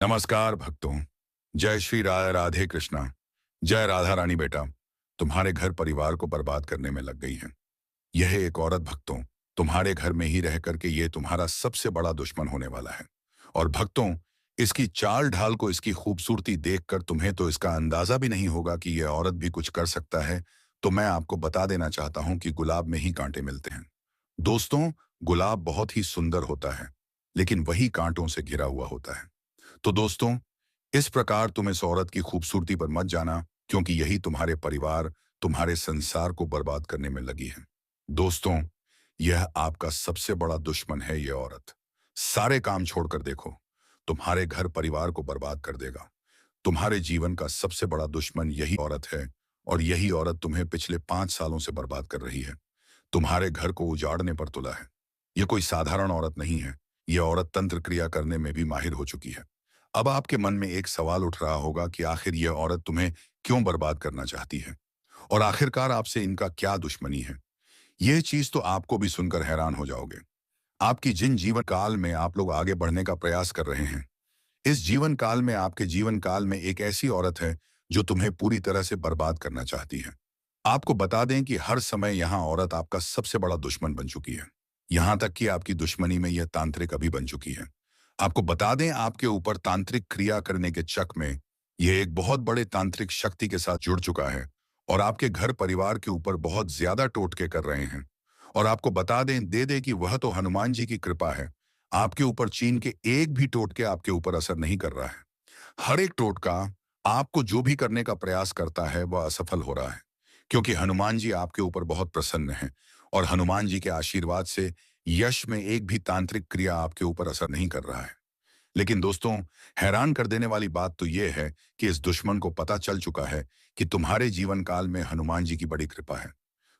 नमस्कार भक्तों। जय श्री राधे कृष्णा। जय राधा रानी। बेटा, तुम्हारे घर परिवार को बर्बाद करने में लग गई है। यह एक औरत भक्तों, तुम्हारे घर में ही रह करके ये तुम्हारा सबसे बड़ा दुश्मन होने वाला है। और भक्तों, इसकी चाल ढाल को, इसकी खूबसूरती देखकर तुम्हें तो इसका अंदाजा भी नहीं होगा कि यह औरत भी कुछ कर सकता है। तो मैं आपको बता देना चाहता हूं कि गुलाब में ही कांटे मिलते हैं। दोस्तों, गुलाब बहुत ही सुंदर होता है, लेकिन वही कांटों से घिरा हुआ होता है। तो दोस्तों, इस प्रकार तुम इस औरत की खूबसूरती पर मत जाना, क्योंकि यही तुम्हारे परिवार, तुम्हारे संसार को बर्बाद करने में लगी है। दोस्तों, यह आपका सबसे बड़ा दुश्मन है। यह औरत सारे काम छोड़कर देखो, तुम्हारे घर परिवार को बर्बाद कर देगा। तुम्हारे जीवन का सबसे बड़ा दुश्मन यही औरत है, और यही औरत तुम्हें पिछले 5 सालों से बर्बाद कर रही है। तुम्हारे घर को उजाड़ने पर तुला है। यह कोई साधारण औरत नहीं है। यह औरत तंत्र क्रिया करने में भी माहिर हो चुकी है। अब आपके मन में एक सवाल उठ रहा होगा कि आखिर यह औरत तुम्हें क्यों बर्बाद करना चाहती है, और आखिरकार आपसे इनका क्या दुश्मनी है। यह चीज तो आपको भी सुनकर हैरान हो जाओगे। आपकी जिन जीवन काल में आप लोग आगे बढ़ने का प्रयास कर रहे हैं, इस जीवन काल में, आपके जीवन काल में एक ऐसी औरत है जो तुम्हें पूरी तरह से बर्बाद करना चाहती है। आपको बता दें कि हर समय यहां औरत आपका सबसे बड़ा दुश्मन बन चुकी है। यहां तक कि आपकी दुश्मनी में यह तांत्रिक अभी बन चुकी है। आपको बता दें, आपके ऊपर तांत्रिक क्रिया करने के चक में यह एक बहुत बड़े तांत्रिक शक्ति के साथ जुड़ चुका है, और आपके घर परिवार के ऊपर बहुत ज्यादा टोटके कर रहे हैं। और आपको बता दें, दे दे कि वह तो हनुमान जी की कृपा है। आपके ऊपर चीन के एक भी टोटके आपके ऊपर असर नहीं कर रहा है। हर एक टोटका आपको जो भी करने का प्रयास करता है वह असफल हो रहा है, क्योंकि हनुमान जी आपके ऊपर बहुत प्रसन्न हैं, और हनुमान जी के आशीर्वाद से यश में एक भी तांत्रिक क्रिया आपके ऊपर असर नहीं कर रहा है। लेकिन दोस्तों, हैरान कर देने वाली बात तो यह है कि इस दुश्मन को पता चल चुका है कि तुम्हारे जीवन काल में हनुमान जी की बड़ी कृपा है।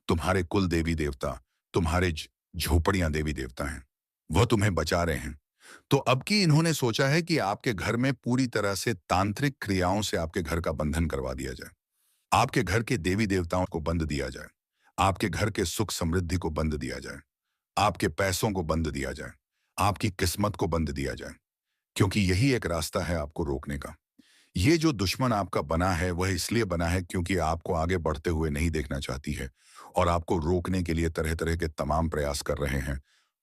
तुम्हारे कुल देवी देवता, तुम्हारे झोपड़ियां देवी देवता हैं। वह तुम्हें बचा रहे हैं। तो अब की इन्होंने सोचा है कि आपके घर में पूरी तरह से तांत्रिक क्रियाओं से आपके घर का बंधन करवा दिया जाए। आपके घर के देवी देवताओं को बंद दिया जाए। आपके घर के सुख समृद्धि को बंद दिया जाए। आपके पैसों को बंद दिया जाए। आपकी किस्मत को बंद दिया जाए, क्योंकि यही एक रास्ता है आपको रोकने का। ये जो दुश्मन आपका बना है वह इसलिए बना है क्योंकि आपको आगे बढ़ते हुए नहीं देखना चाहती है, और आपको रोकने के लिए तरह तरह के तमाम प्रयास कर रहे हैं।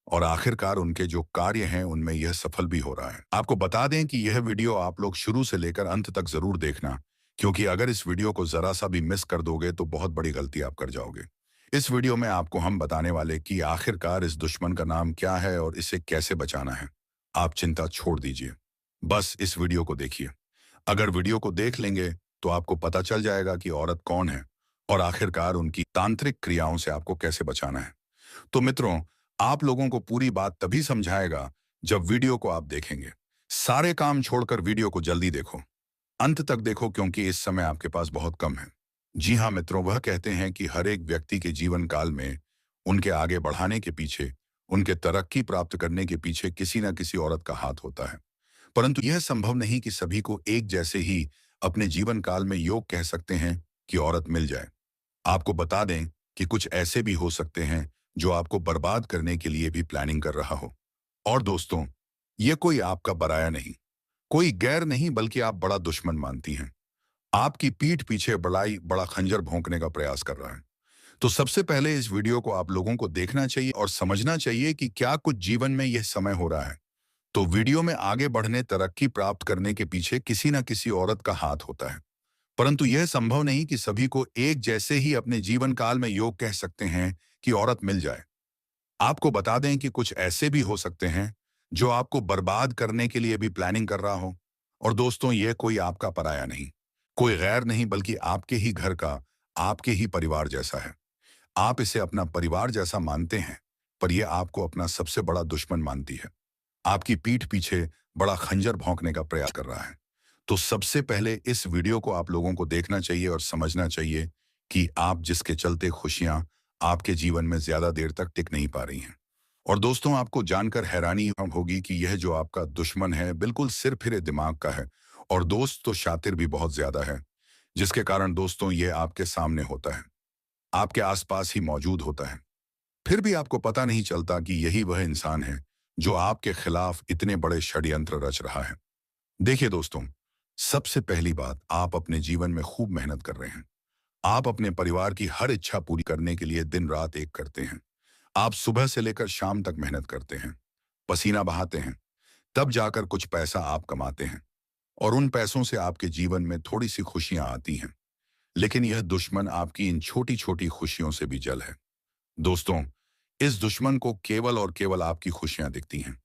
और आखिरकार उनके जो कार्य हैं उनमें यह सफल भी हो रहा है। आपको बता दें कि यह वीडियो आप लोग शुरू से लेकर अंत तक जरूर देखना, क्योंकि अगर इस वीडियो को जरा सा भी मिस कर दोगे तो बहुत बड़ी गलती आप कर जाओगे। इस वीडियो में आपको हम बताने वाले कि आखिरकार इस दुश्मन का नाम क्या है और इसे कैसे बचाना है। आप चिंता छोड़ दीजिए, बस इस वीडियो को देखिए। अगर वीडियो को देख लेंगे तो आपको पता चल जाएगा कि औरत कौन है, और आखिरकार उनकी तांत्रिक क्रियाओं से आपको कैसे बचाना है। तो मित्रों, आप लोगों को पूरी बात तभी समझाएगा जब वीडियो को आप देखेंगे। सारे काम छोड़कर वीडियो को जल्दी देखो, अंत तक देखो, क्योंकि इस समय आपके पास बहुत कम है। जी हाँ मित्रों, वह कहते हैं कि हर एक व्यक्ति के जीवन काल में उनके आगे बढ़ाने के पीछे, उनके तरक्की प्राप्त करने के पीछे किसी न किसी औरत का हाथ होता है। परंतु यह संभव नहीं कि सभी को एक जैसे ही अपने जीवन काल में योग कह सकते हैं कि औरत मिल जाए। आपको बता दें कि कुछ ऐसे भी हो सकते हैं जो आपको बर्बाद करने के लिए भी प्लानिंग कर रहा हो। और दोस्तों, ये कोई आपका पराया नहीं, कोई गैर नहीं, बल्कि आप बड़ा दुश्मन मानती हैं। आपकी पीठ पीछे बड़ा खंजर भोंकने का प्रयास कर रहा है। तो सबसे पहले इस वीडियो को आप लोगों को देखना चाहिए और समझना चाहिए कि क्या कुछ जीवन में यह समय हो रहा है। तो वीडियो में आगे बढ़ने, तरक्की प्राप्त करने के पीछे किसी न किसी औरत का हाथ होता है। परंतु यह संभव नहीं कि सभी को एक जैसे ही अपने जीवन काल में योग कह सकते हैं कि औरत मिल जाए। आपको बता दें कि कुछ ऐसे भी हो सकते हैं जो आपको बर्बाद करने के लिए भी प्लानिंग कर रहा हो। और दोस्तों, यह कोई आपका पराया नहीं, कोई गैर नहीं, बल्कि आपके ही घर का, आपके ही परिवार जैसा है। आप इसे अपना परिवार जैसा मानते हैं, पर यह आपको अपना सबसे बड़ा दुश्मन मानती है। आपकी पीठ पीछे बड़ा खंजर भौंकने का प्रयास कर रहा है। तो सबसे पहले इस वीडियो को आप लोगों को देखना चाहिए और समझना चाहिए कि आप जिसके चलते खुशियां आपके जीवन में ज्यादा देर तक टिक नहीं पा रही हैं। और दोस्तों, आपको जानकर हैरानी होगी कि यह जो आपका दुश्मन है बिल्कुल सिर फिरे दिमाग का है, और दोस्त तो शातिर भी बहुत ज्यादा है, जिसके कारण दोस्तों यह आपके सामने होता है, आपके आसपास ही मौजूद होता है। फिर भी आपको पता नहीं चलता कि यही वह इंसान है जो आपके खिलाफ इतने बड़े षड्यंत्र रच रहा है। देखिए दोस्तों, सबसे पहली बात, आप अपने जीवन में खूब मेहनत कर रहे हैं। आप अपने परिवार की हर इच्छा पूरी करने के लिए दिन रात एक करते हैं। आप सुबह से लेकर शाम तक मेहनत करते हैं, पसीना बहाते हैं, तब जाकर कुछ पैसा आप कमाते हैं और उन पैसों से आपके जीवन में थोड़ी सी खुशियां आती हैं। लेकिन यह दुश्मन आपकी इन छोटी छोटी खुशियों से भी जल है। दोस्तों, इस दुश्मन को केवल और केवल आपकी खुशियां दिखती हैं।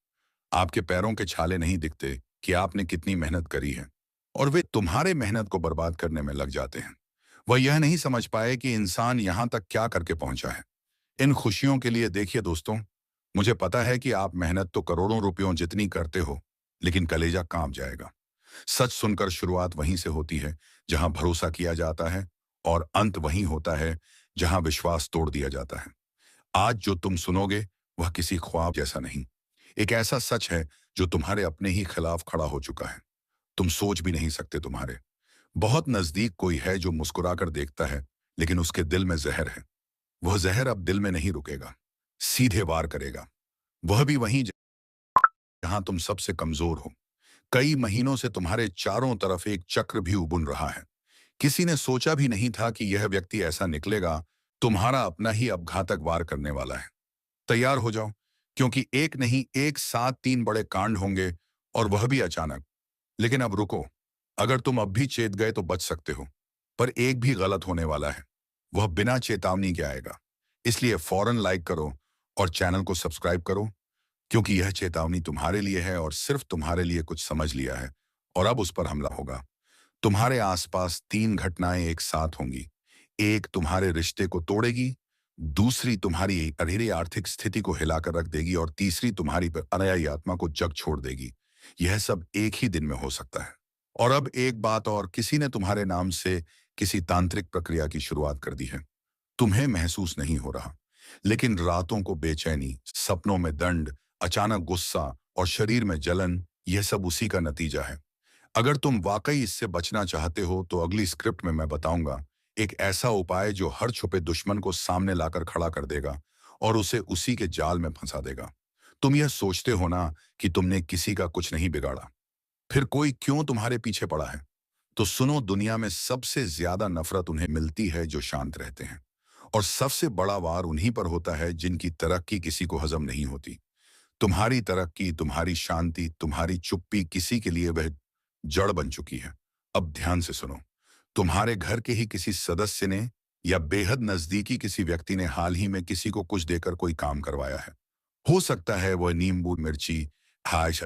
आपके पैरों के छाले नहीं दिखते कि आपने कितनी मेहनत करी है, और वे तुम्हारे मेहनत को बर्बाद करने में लग जाते हैं। वह यह नहीं समझ पाए कि इंसान यहां तक क्या करके पहुंचा है। इन खुशियों के लिए देखिए दोस्तों, मुझे पता है कि आप मेहनत तो करोड़ों रुपयों जितनी करते हो, लेकिन कलेजा कांप जाएगा। सच सुनकर शुरुआत वहीं से होती है जहां भरोसा किया जाता है, और अंत वहीं होता है जहां विश्वास तोड़ दिया जाता है। आज जो तुम सुनोगे वह किसी ख्वाब जैसा नहीं, एक ऐसा सच है जो तुम्हारे अपने ही खिलाफ खड़ा हो चुका है। तुम सोच भी नहीं सकते, तुम्हारे बहुत नजदीक कोई है जो मुस्कुराकर देखता है, लेकिन उसके दिल में जहर है। वह जहर अब दिल में नहीं रुकेगा, सीधे वार करेगा। वह भी वहीं जहां तुम सबसे कमजोर हो। कई महीनों से तुम्हारे चारों तरफ एक चक्र भी उबुन रहा है। किसी ने सोचा भी नहीं था कि यह व्यक्ति ऐसा निकलेगा। तुम्हारा अपना ही अब घातक वार करने वाला है। तैयार हो जाओ, क्योंकि एक नहीं, एक साथ तीन बड़े कांड होंगे, और वह भी अचानक। लेकिन अब रुको, अगर तुम अब भी चेत गए तो बच सकते हो, पर एक भी गलत होने वाला है। वह बिना चेतावनी के आएगा। इसलिए फौरन लाइक करो और चैनल को सब्सक्राइब करो, क्योंकि यह चेतावनी तुम्हारे लिए है और सिर्फ तुम्हारे लिए। कुछ समझ लिया है और अब उस पर हमला होगा। तुम्हारे आसपास तीन घटनाएं एक साथ होंगी। एक तुम्हारे रिश्ते को तोड़ेगी, दूसरी तुम्हारी अधीरी आर्थिक स्थिति को हिलाकर रख देगी, और तीसरी तुम्हारी पर अनायाई आत्मा को जग छोड़ देगी। यह सब एक ही दिन में हो सकता है। और अब एक बात और, किसी ने तुम्हारे नाम से किसी तांत्रिक प्रक्रिया की शुरुआत कर दी है। तुम्हें महसूस नहीं हो रहा, लेकिन रातों को बेचैनी, सपनों में दंड, अचानक गुस्सा और शरीर में जलन, यह सब उसी का नतीजा है। अगर तुम वाकई इससे बचना चाहते हो तो अगली स्क्रिप्ट में मैं बताऊंगा एक ऐसा उपाय जो हर छुपे दुश्मन को सामने लाकर खड़ा कर देगा और उसे उसी के जाल में फंसा देगा। तुम यह सोचते हो ना कि तुमने किसी का कुछ नहीं बिगाड़ा, फिर कोई क्यों तुम्हारे पीछे पड़ा है? तो सुनो, दुनिया में सबसे ज्यादा नफरत उन्हें मिलती है जो शांत रहते हैं, और सबसे बड़ा वार उन्हीं पर होता है जिनकी तरक्की किसी को हजम नहीं होती। तुम्हारी तरक्की, तुम्हारी शांति, तुम्हारी चुप्पी किसी के लिए वह जड़ बन चुकी है। अब ध्यान से सुनो, तुम्हारे घर के ही किसी सदस्य ने या बेहद नजदीकी किसी व्यक्ति ने हाल ही में किसी को कुछ देकर कोई काम करवाया है। हो सकता है वह नींबू, मिर्ची, हाश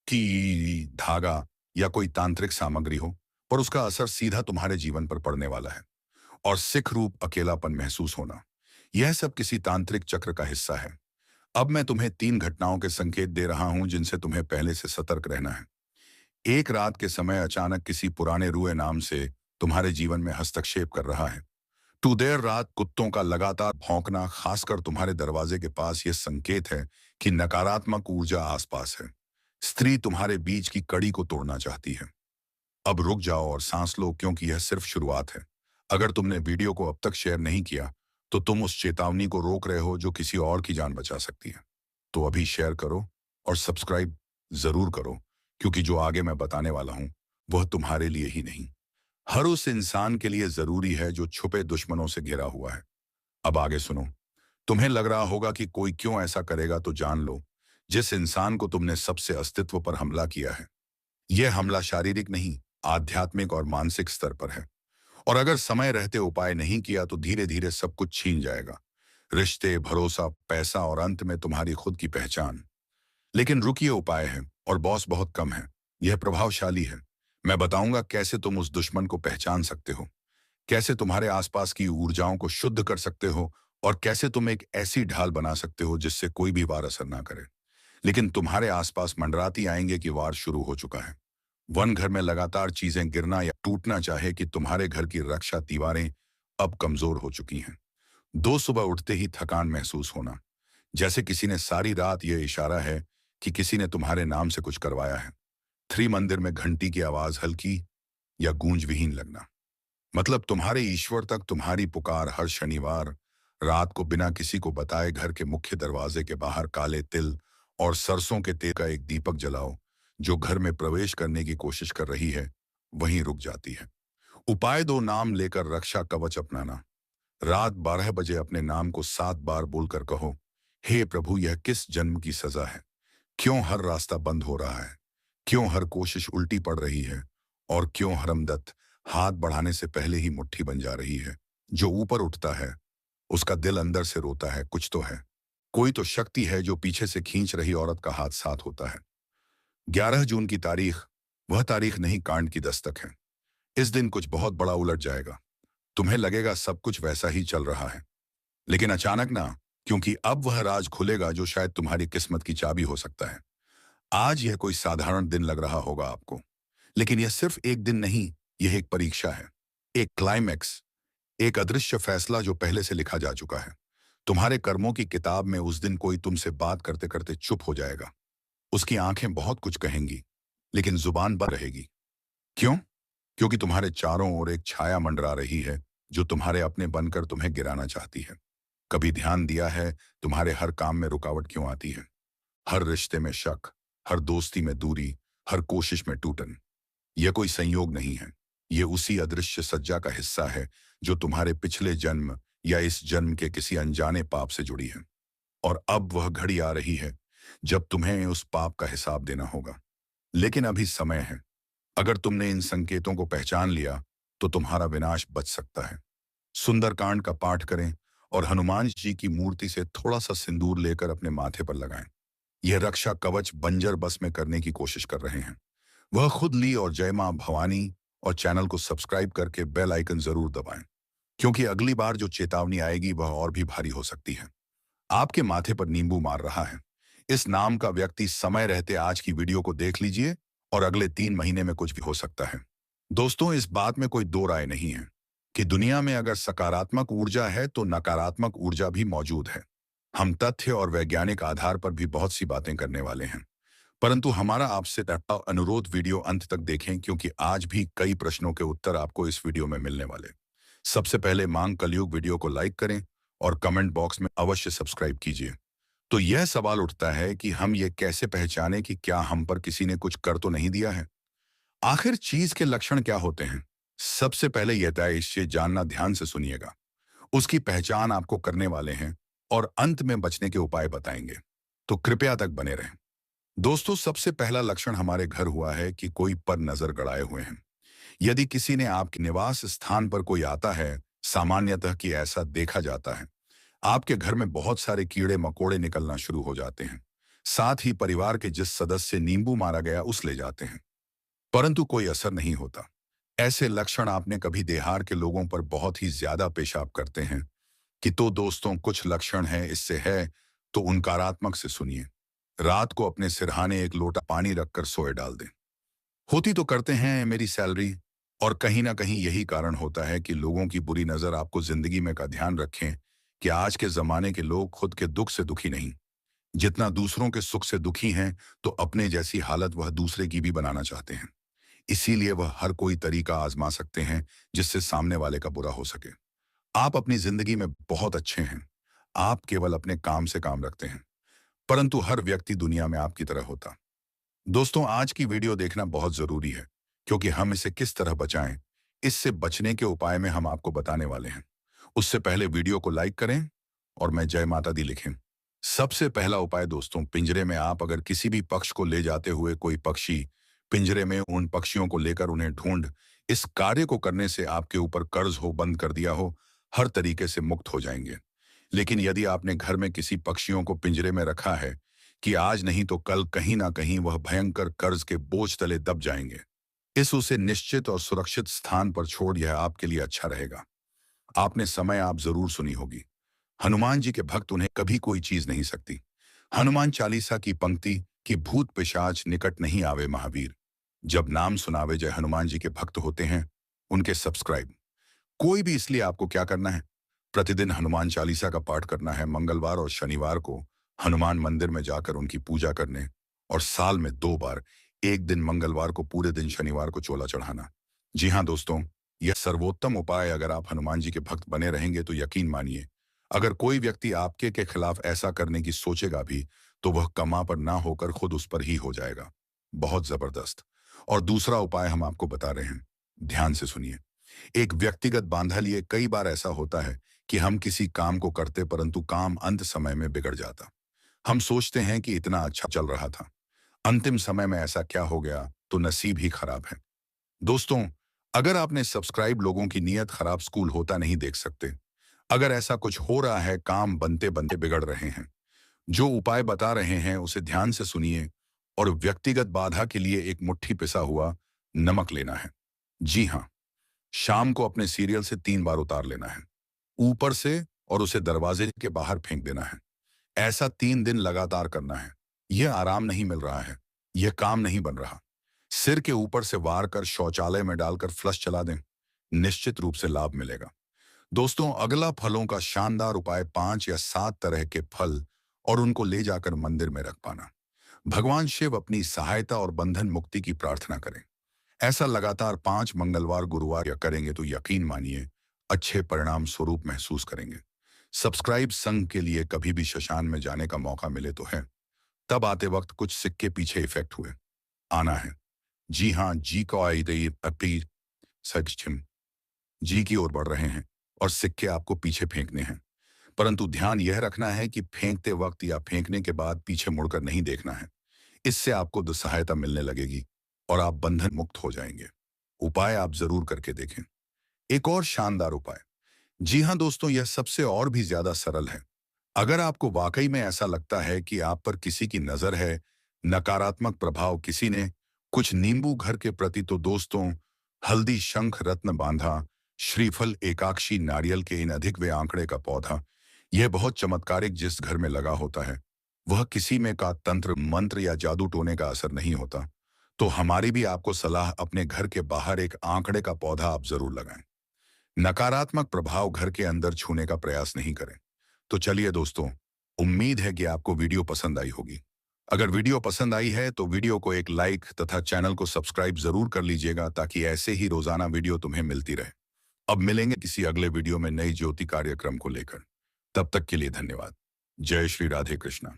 की धागा या कोई तांत्रिक सामग्री हो, पर उसका असर सीधा तुम्हारे जीवन पर पड़ने वाला है। और सिख रूप अकेलापन महसूस होना, यह सब किसी तांत्रिक चक्र का हिस्सा है। अब मैं तुम्हें तीन घटनाओं के संकेत दे रहा हूं जिनसे तुम्हें पहले से सतर्क रहना है। एक रात के समय अचानक किसी पुराने रूए नाम से तुम्हारे जीवन में हस्तक्षेप कर रहा है। तू देर रात कुत्तों का लगातार भौंकना, खासकर तुम्हारे दरवाजे के पास, यह संकेत है कि नकारात्मक ऊर्जा आसपास है। स्त्री तुम्हारे बीच की कड़ी को तोड़ना चाहती है। अब रुक जाओ और सांस लो, क्योंकि यह सिर्फ शुरुआत है। अगर तुमने वीडियो को अब तक शेयर नहीं किया तो तुम उस चेतावनी को रोक रहे हो जो किसी और की जान बचा सकती है। तो अभी शेयर करो और सब्सक्राइब जरूर करो, क्योंकि जो आगे मैं बताने वाला हूं वह तुम्हारे लिए ही नहीं, हर उस इंसान के लिए जरूरी है जो छुपे दुश्मनों से घिरा हुआ है। अब आगे सुनो। तुम्हें लग रहा होगा कि कोई क्यों ऐसा करेगा, तो जान लो, जिस इंसान को तुमने सबसे अस्तित्व पर हमला किया है, यह हमला शारीरिक नहीं, आध्यात्मिक और मानसिक स्तर पर है। और अगर समय रहते उपाय नहीं किया तो धीरे धीरे सब कुछ छीन जाएगा। रिश्ते, भरोसा, पैसा और अंत में तुम्हारी खुद की पहचान। लेकिन रुकिए, उपाय है और बॉस बहुत कम है। यह प्रभावशाली है। मैं बताऊंगा कैसे तुम उस दुश्मन को पहचान सकते हो, कैसे तुम्हारे आसपास की ऊर्जाओं को शुद्ध कर सकते हो, और कैसे तुम एक ऐसी ढाल बना सकते हो जिससे कोई भी वार असर ना करे। लेकिन तुम्हारे आसपास मंडराती आएंगे कि वार शुरू हो चुका है। वन घर में लगातार चीजें गिरना या टूटना चाहे कि तुम्हारे घर की रक्षा दीवारें अब कमजोर हो चुकी हैं। दो सुबह उठते ही थकान महसूस होना, जैसे किसी ने सारी रात यह इशारा है कि किसी ने तुम्हारे नाम से कुछ करवाया है। थ्री मंदिर में घंटी की आवाज हल्की या गूंज विहीन लगना, मतलब तुम्हारे ईश्वर तक तुम्हारी पुकार हर शनिवार रात को बिना किसी को बताए घर के मुख्य दरवाजे के बाहर काले तिल और सरसों के तेल का एक दीपक जलाओ। जो घर में प्रवेश करने की कोशिश कर रही है वहीं रुक जाती है। उपाय 2, नाम लेकर रक्षा कवच अपनाना। रात 12 बजे अपने नाम को 7 बार बोलकर कहो, हे प्रभु, यह किस जन्म की सजा है? क्यों हर रास्ता बंद हो रहा है? क्यों हर कोशिश उल्टी पड़ रही है? और क्यों हरमदत्त हाथ बढ़ाने से पहले ही मुट्ठी बन जा रही है? जो ऊपर उठता है उसका दिल अंदर से रोता है, कुछ तो है। कोई तो शक्ति है जो पीछे से खींच रही औरत का हाथ साथ होता है। 11 जून की तारीख, वह तारीख नहीं, कांड की दस्तक है। इस दिन कुछ बहुत बड़ा उलट जाएगा। तुम्हें लगेगा सब कुछ वैसा ही चल रहा है, लेकिन अचानक ना, क्योंकि अब वह राज खुलेगा जो शायद तुम्हारी किस्मत की चाबी हो सकता है। आज यह कोई साधारण दिन लग रहा होगा आपको, लेकिन यह सिर्फ एक दिन नहीं, यह एक परीक्षा है, एक क्लाइमैक्स, एक अदृश्य फैसला जो पहले से लिखा जा चुका है। तुम्हारे कर्मों की किताब में उस दिन कोई तुमसे बात करते करते चुप हो जाएगा। उसकी आंखें बहुत कुछ कहेंगी, लेकिन जुबान बंद रहेगी। क्यों? क्योंकि तुम्हारे चारों ओर एक छाया मंडरा रही है जो तुम्हारे अपने बनकर तुम्हें गिराना चाहती है। कभी ध्यान दिया है तुम्हारे हर काम में रुकावट क्यों आती है? हर रिश्ते में शक, हर दोस्ती में दूरी, हर कोशिश में टूटन। यह कोई संयोग नहीं है, ये उसी अदृश्य सज्जा का हिस्सा है जो तुम्हारे पिछले जन्म या इस जन्म के किसी अनजाने पाप से जुड़ी है। और अब वह घड़ी आ रही है जब तुम्हें उस पाप का हिसाब देना होगा। लेकिन अभी समय है। अगर तुमने इन संकेतों को पहचान लिया तो तुम्हारा विनाश बच सकता है। सुंदरकांड का पाठ करें और हनुमान जी की मूर्ति से थोड़ा सा सिंदूर लेकर अपने माथे पर लगाएं। यह रक्षा कवच बंजर बस में करने की कोशिश कर रहे हैं। वह खुद ली और जय मां भवानी, और चैनल को सब्सक्राइब करके बेल आइकन जरूर दबाएं, क्योंकि अगली बार जो चेतावनी आएगी वह और भी भारी हो सकती है। आपके माथे पर नींबू मार रहा है इस नाम का व्यक्ति समय रहते आज की वीडियो को देख लीजिए, और अगले 3 महीने में कुछ भी हो सकता है। दोस्तों, इस बात में कोई दो राय नहीं है कि दुनिया में अगर सकारात्मक ऊर्जा है तो नकारात्मक ऊर्जा भी मौजूद है। हम तथ्य और वैज्ञानिक आधार पर भी बहुत सी बातें करने वाले हैं, परंतु हमारा आपसे अनुरोध, वीडियो अंत तक देखें, क्योंकि आज भी कई प्रश्नों के उत्तर आपको इस वीडियो में मिलने वाले। सबसे पहले मांग कलयुग वीडियो को लाइक करें और कमेंट बॉक्स में अवश्य सब्सक्राइब कीजिए। तो यह सवाल उठता है कि हम ये कैसे पहचानें कि क्या हम पर किसी ने कुछ कर तो नहीं दिया है? आखिर चीज के लक्षण क्या होते हैं? सबसे पहले यह तय इससे जानना, ध्यान से सुनिएगा। उसकी पहचान आपको करने वाले हैं और अंत में बचने के उपाय बताएंगे, तो कृपया तक बने रहें। दोस्तों, सबसे पहला लक्षण हमारे घर हुआ है कि कोई पर नजर गड़ाए हुए हैं। यदि किसी ने आपके निवास स्थान पर कोई आता है, सामान्यतः कि ऐसा देखा जाता है, आपके घर में बहुत सारे कीड़े मकोड़े निकलना शुरू हो जाते हैं। साथ ही परिवार के जिस सदस्य नींबू मारा गया उस ले जाते हैं, परंतु कोई असर नहीं होता। ऐसे लक्षण आपने कभी देहार के लोगों पर बहुत ही ज्यादा पेशाब करते हैं कि तो दोस्तों, कुछ लक्षण है, इससे है तो उनकारात्मक से सुनिए। रात को अपने सिरहाने एक लोटा पानी रखकर सोए डाल दें। होती तो करते हैं मेरी सैलरी, और कहीं ना कहीं यही कारण होता है कि लोगों की बुरी नजर आपको जिंदगी में का ध्यान रखें कि आज के जमाने के लोग खुद के दुख से दुखी नहीं, जितना दूसरों के सुख से दुखी हैं, तो अपने जैसी हालत वह दूसरे की भी बनाना चाहते हैं। इसीलिए वह हर कोई तरीका आजमा सकते हैं जिससे सामने वाले का बुरा हो सके। आप अपनी जिंदगी में बहुत अच्छे हैं, आप केवल अपने काम से काम रखते हैं, परंतु हर व्यक्ति दुनिया में आपकी तरह होता। दोस्तों, आज की वीडियो देखना बहुत जरूरी है, क्योंकि हम इसे किस तरह बचाएं, इससे बचने के उपाय में हम आपको बताने वाले हैं। उससे पहले वीडियो को लाइक करें और मैं जय माता दी लिखें। सबसे पहला उपाय दोस्तों, पिंजरे में आप अगर किसी भी पक्ष को ले जाते हुए कोई पक्षी पिंजरे में उन पक्षियों को लेकर उन्हें ढूंढ, इस कार्य को करने से आपके ऊपर कर्ज हो, बंद कर दिया हो, हर तरीके से मुक्त हो जाएंगे। लेकिन यदि आपने घर में किसी पक्षियों को पिंजरे में रखा है कि आज नहीं तो कल कहीं ना कहीं वह भयंकर कर्ज के बोझ तले दब जाएंगे, इस उसे निश्चित और सुरक्षित स्थान पर छोड़, यह आपके लिए अच्छा रहेगा। आपने समय आप जरूर सुनी होगी, हनुमान जी के भक्त उन्हें कभी कोई चीज नहीं सकती। हनुमान चालीसा की पंक्ति कि भूत पिशाच निकट नहीं आवे महावीर। जब नाम सुनावे जय हनुमान जी के भक्त होते हैं, उनके सब्सक्राइब कोई भी। इसलिए आपको क्या करना है, प्रतिदिन हनुमान चालीसा का पाठ करना है। मंगलवार और शनिवार को हनुमान मंदिर में जाकर उनकी पूजा करने, और साल में 2 बार, एक दिन मंगलवार को पूरे दिन, शनिवार को चोला चढ़ाना। जी हाँ दोस्तों, यह सर्वोत्तम उपाय। अगर आप हनुमान जी के भक्त बने रहेंगे तो यकीन मानिए, अगर कोई व्यक्ति आपके के खिलाफ ऐसा करने की सोचेगा भी, तो वह कमा पर ना होकर खुद उस पर ही हो जाएगा। बहुत जबरदस्त। और दूसरा उपाय हम आपको बता रहे हैं, ध्यान से सुनिए। एक व्यक्तिगत बांधा लिए कई बार ऐसा होता है कि हम किसी काम को करते परंतु काम अंत समय में बिगड़ जाता। हम सोचते हैं कि इतना अच्छा चल रहा था, अंतिम समय में ऐसा क्या हो गया, तो नसीब ही खराब है। दोस्तों, अगर आपने सब्सक्राइब लोगों की नीयत खराब स्कूल होता नहीं देख सकते। अगर ऐसा कुछ हो रहा है, काम बनते बनते बिगड़ रहे हैं, जो उपाय बता रहे हैं उसे ध्यान से सुनिए। और व्यक्तिगत बाधा के लिए एक मुट्ठी पिसा हुआ नमक लेना है। जी हाँ, शाम को अपने सीरियल से 3 बार उतार लेना है, ऊपर से, और उसे दरवाजे के बाहर फेंक देना है। ऐसा 3 दिन लगातार करना है। यह आराम नहीं मिल रहा है, यह काम नहीं बन रहा। सिर के ऊपर से वार कर शौचालय में डालकर फ्लश चला दें, निश्चित रूप से लाभ मिलेगा। दोस्तों, अगला फलों का शानदार उपाय 5 या 7 तरह के फल और उनको ले जाकर मंदिर में रख पाना। भगवान शिव अपनी सहायता और बंधन मुक्ति की प्रार्थना करें। ऐसा लगातार 5 मंगलवार गुरुवार या करेंगे तो यकीन मानिए अच्छे परिणाम स्वरूप महसूस करेंगे। सब्सक्राइब संघ के लिए कभी भी शशान में जाने का मौका मिले तो है, तब आते वक्त कुछ सिक्के पीछे इफेक्ट हुए आना है। जी हाँ, जी को आई दई अपी सक्षम जी की ओर बढ़ रहे हैं और सिक्के आपको पीछे फेंकने हैं। परंतु ध्यान यह रखना है कि फेंकते वक्त या फेंकने के बाद पीछे मुड़कर नहीं देखना है। इससे आपको दुस्सहायता मिलने लगेगी और आप बंधन मुक्त हो जाएंगे। उपाय आप जरूर करके देखें। एक और शानदार उपाय, जी हाँ दोस्तों, यह सबसे और भी ज्यादा सरल है। अगर आपको वाकई में ऐसा लगता है कि आप पर किसी की नजर है, नकारात्मक प्रभाव किसी ने, कुछ नींबू घर के प्रति, तो दोस्तों, हल्दी शंख रत्न बांधा, श्रीफल एकाक्षी नारियल के इन अधिक वे आंकड़े का पौधा, यह बहुत चमत्कारिक जिस घर में लगा होता है, वह किसी में का तंत्र मंत्र या जादू टोने का असर नहीं होता। तो हमारी भी आपको सलाह, अपने घर के बाहर एक आंकड़े का पौधा आप जरूर लगाएं। नकारात्मक प्रभाव घर के अंदर छूने का प्रयास नहीं करें। तो चलिए दोस्तों, उम्मीद है कि आपको वीडियो पसंद आई होगी। अगर वीडियो पसंद आई है तो वीडियो को एक लाइक तथा चैनल को सब्सक्राइब जरूर कर लीजिएगा, ताकि ऐसे ही रोजाना वीडियो तुम्हें मिलती रहे। अब मिलेंगे किसी अगले वीडियो में नई ज्योति कार्यक्रम को लेकर। तब तक के लिए धन्यवाद। जय श्री राधे कृष्णा।